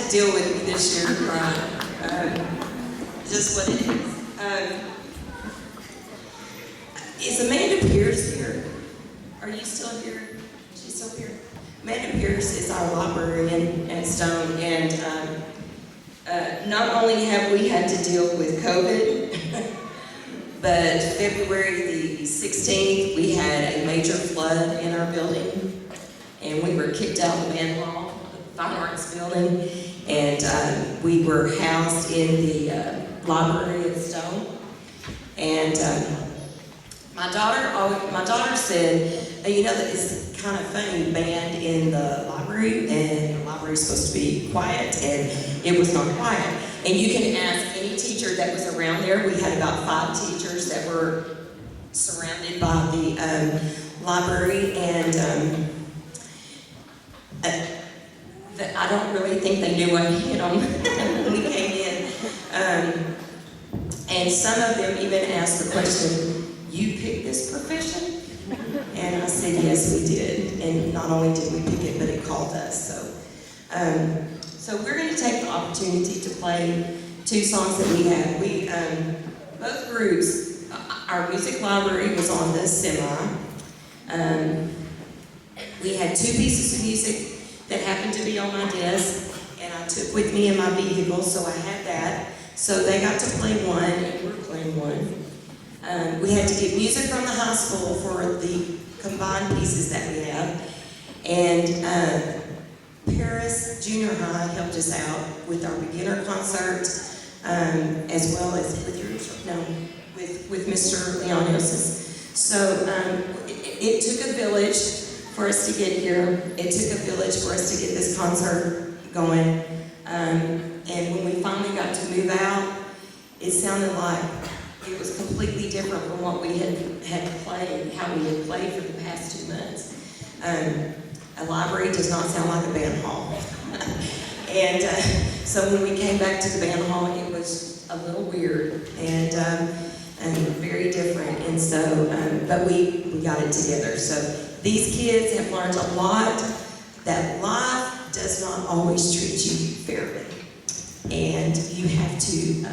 to deal with me this year, crying. Just what it is. Is Amanda Pierce here? Are you still here? She's still here. Amanda Pierce is our librarian at Stone, and not only have we had to deal with COVID, but February the 16th, we had a major flood in our building, and we were kicked out of the band hall, the Fine Arts building, and we were housed in the library at Stone. And my daughter said, you know, that it's kind of funny, band in the library, and the library is supposed to be quiet, and it was not quiet. And you can ask any teacher that was around there. We had about 5 teachers that were surrounded by the library, and I don't really think they knew what hit them when we came in. And some of them even asked the question, "You picked this profession?" And I said, yes, we did. And not only did we pick it, but it called us. So we're going to take the opportunity to play 2 songs that we have. Both groups, our music library was on the semi. We had 2 pieces of music that happened to be on my desk, and I took with me in my vehicle, so I had that. So they got to play one, and we're playing one. We had to get music from the high school for the combined pieces that we have. And Paris Junior High helped us out with our beginner concert, as well as with Mr. Leonis. So it took a village for us to get here. It took a village for us to get this concert going. And when we finally got to move out, it sounded like it was completely different from what we had played, how we had played for the past 2 months. A library does not sound like a band hall. And so when we came back to the band hall, it was a little weird and very different. And so, but we got it together. So these kids have learned a lot, that life does not always treat you fairly. And you have to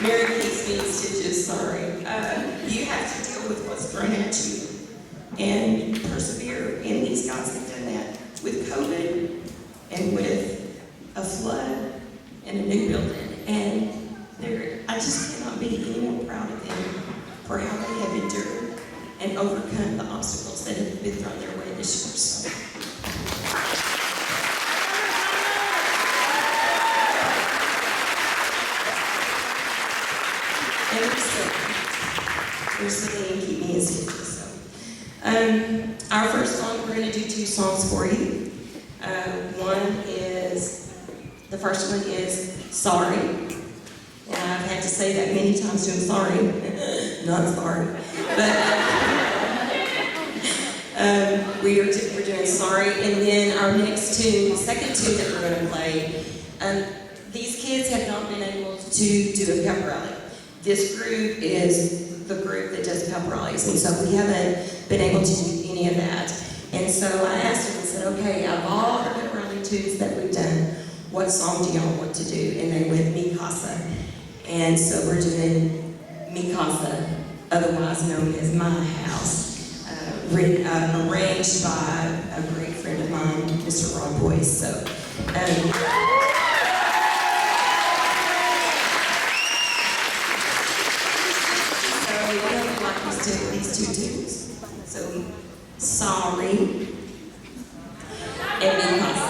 Mary keeps me in stitches, sorry. You have to deal with what's thrown at you and persevere. And these guys have done that with COVID and with a flood and a new building. And I just cannot be any more proud of them for how they have endured and overcome the obstacles that have been thrown their way this year. So. And they're silly and keep me in stitches. So. Our first song, we're going to do 2 songs for you. The first one is Sorry. And I've had to say that many times to him, sorry, not sorry. But we're doing Sorry. And then our next tune, the second tune that we're going to play, these kids have not been able to do a pep rally. This group is the group that does pep rallies, and so we haven't been able to do any of that. And so I asked them and said, okay, out of all the pep rally tunes that we've done, what song do y'all want to do? And they went Mi Casa. And so we're doing Mi Casa, otherwise known as My House, arranged by a great friend of mine, Mr. Ron Boyce. So we'd like to do these 2 tunes. So, Sorry and Mi Casa.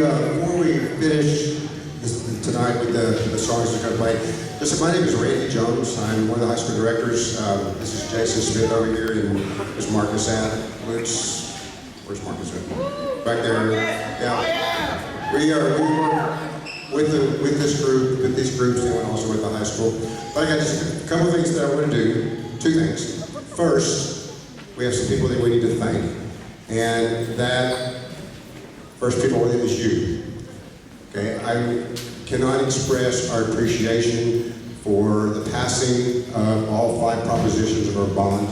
before we finish tonight with the songs that are going to play, listen, my name is Randy Jones. I'm one of the high school directors. This is Jason Smith over here, and there's Marcus at. Where's Marcus at? Back there. Yeah. We work with this group, with these groups, and also with the high school. But I got just a couple of things that I want to do. Two things. First, we have some people that we need to thank, and that first people is you. Okay, I cannot express our appreciation for the passing of all 5 propositions of our bond.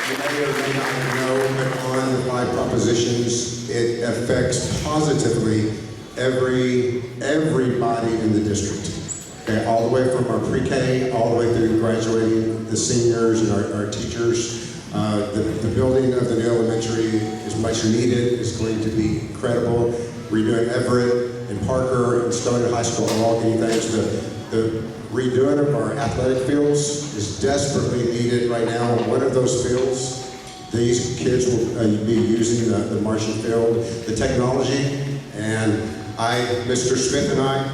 You may or may not know, but on the 5 propositions, it affects positively everybody in the district. Okay, all the way from our pre-K, all the way through graduating the seniors and our teachers. The building of the new elementary is much needed. It's going to be incredible. Redoing Everett and Parker and Stone High School are all getting thanks. The redoing of our athletic fields is desperately needed right now. On one of those fields, these kids will be using the Martian field, the technology, and Mr. Smith and I,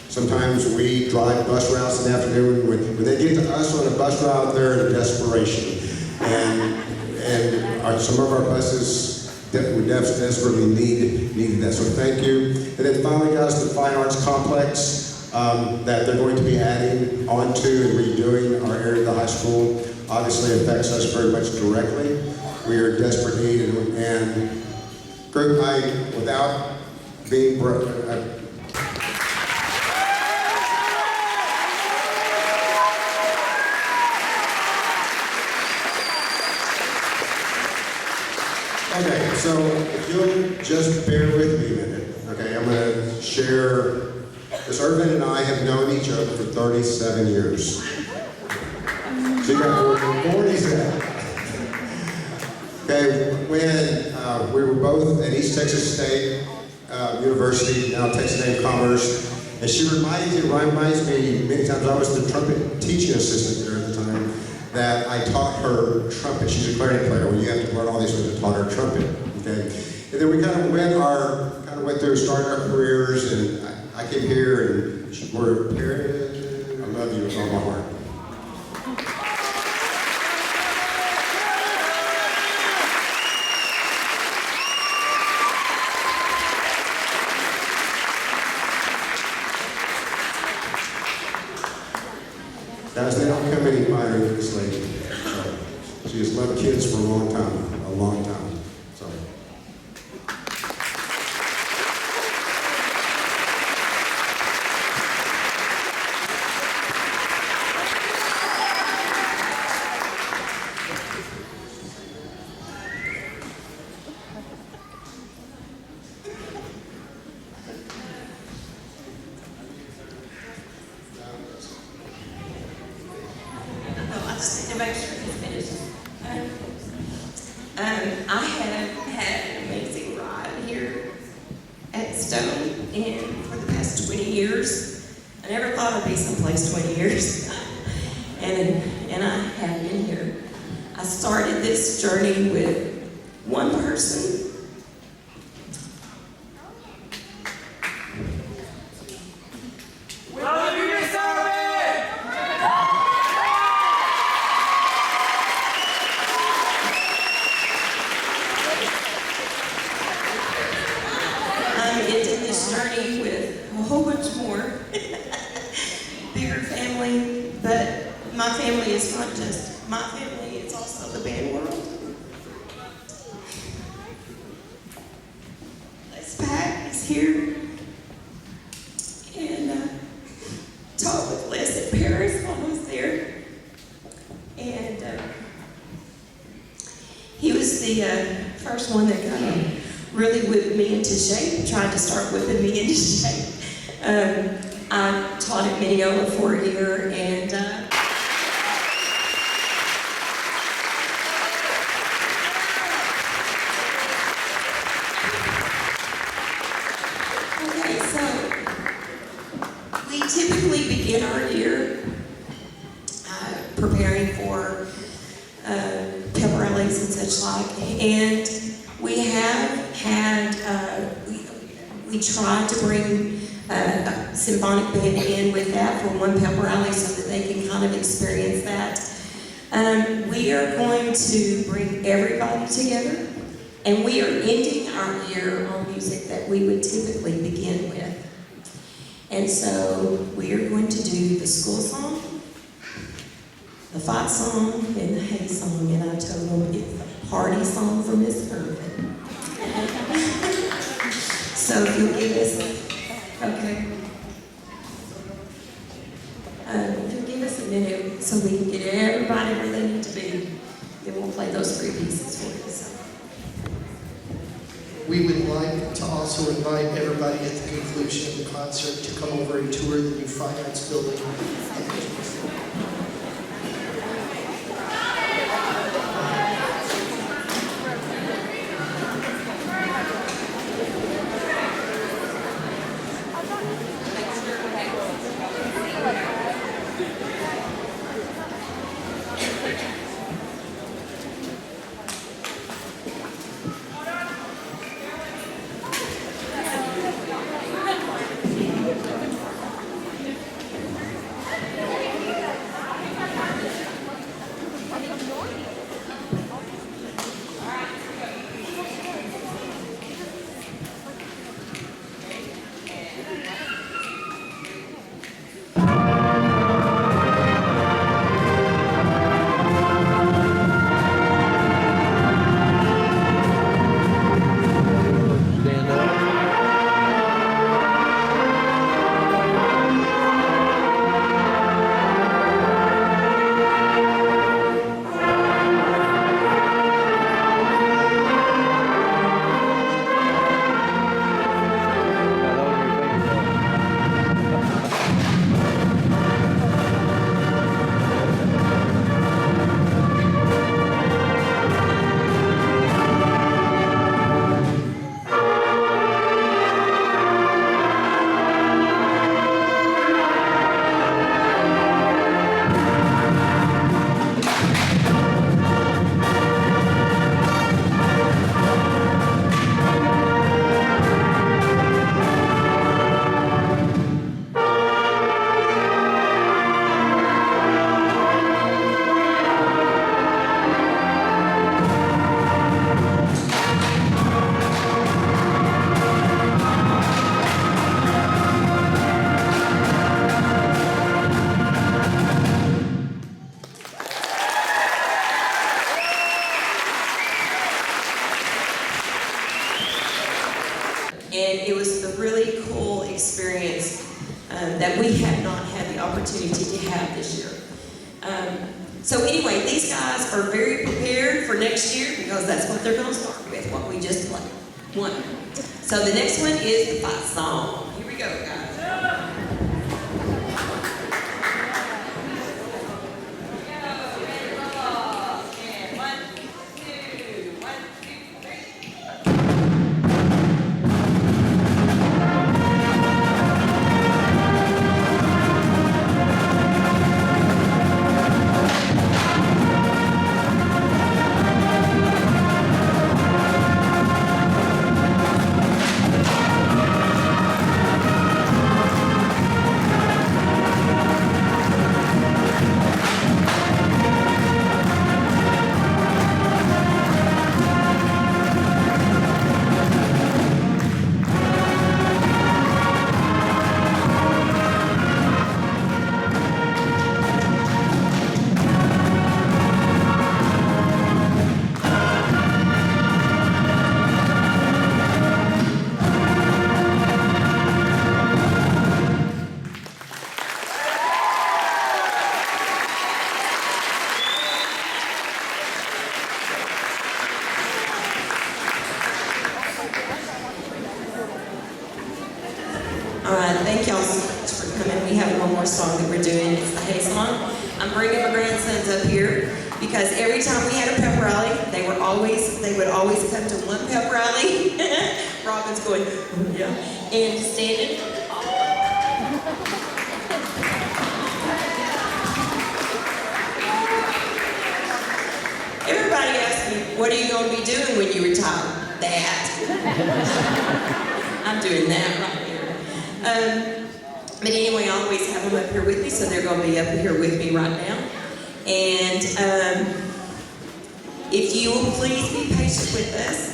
sometimes we drive bus routes in the afternoon. When they get to us on a bus route, they're in desperation. And some of our buses would desperately needed that. So thank you. And then finally, guys, the Fine Arts Complex that they're going to be adding onto and redoing our area of the high school obviously affects us very much directly. We are in desperate need, and group, without being broke. Okay, so if you'll just bear with me a minute, okay, I'm going to share, because Irvin and I have known each other for 37 years. So you got 47. Okay, when we were both at East Texas State University, now Texas A&M Commerce, and she reminds me many times, I was the trumpet teaching assistant there at the time, that I taught her trumpet. She's a clarinet player. Well, you have to learn all these things. I taught her trumpet. Okay, and then we kind of went through, started our careers, and I came here, and we're paired. I love you with all my heart. Guys, they don't come any finer than this lady. So, she has loved kids for a long time. So. To make sure he's finished. I have had an amazing ride here at Stone, and for the past 20 years, I never thought I'd be someplace 20 years, and I have been here. I started this journey with one person. Journey with a whole bunch more bigger family, but my family is not just my family, it's also the band world. Les Pack is here, and talked with Les at Paris while I was there, and he was the first one that kind of really whipped me into shape, tried to start whipping me into shape. I taught at Mineola for a year, and okay, so we typically begin our year preparing for pep rallies and We tried to bring a symphonic band in with that for one pep rally so that they can kind of experience that. We are going to bring everybody together, and we are ending our year on music that we would typically begin with. And so we are going to do the school song, the fight song, and the hay song, and I told them it's a party song for Miss Irvin. So if you'll give us, okay. If you'll give us a minute so we can get everybody where they need to be, then we'll play those three pieces for you. So. We would like to also invite everybody at the conclusion of the concert to come over and tour the new Fine Arts Building. And it was a really cool experience that we have not had the opportunity to have this year. So anyway, these guys are very prepared for next year because that's what they're going to start with, what we just played. One. So the next one is the fight song. Here we go, guys. All right, thank y'all so much for coming. We have one more song that we're doing. It's the hay song. I'm bringing my grandsons up here because every time we had a pep rally, they would always come to one pep rally. Robin's going, yeah, and standing. Everybody asks me, what are you going to be doing when you retire? That. I'm doing that right here. But anyway, I always have them up here with me, so they're going to be up here with me right now. And if you will please be patient with us.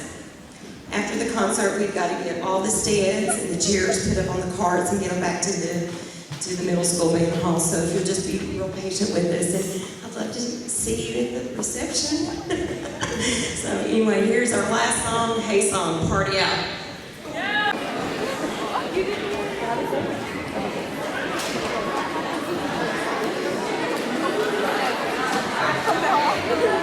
After the concert, we've got to get all the stands and the chairs put up on the carts and get them back to the middle school band hall. So if you'll just be real patient with us, and I'd love to see you at the reception. So anyway, here's our last song, Hey Song, Party Out. Come back.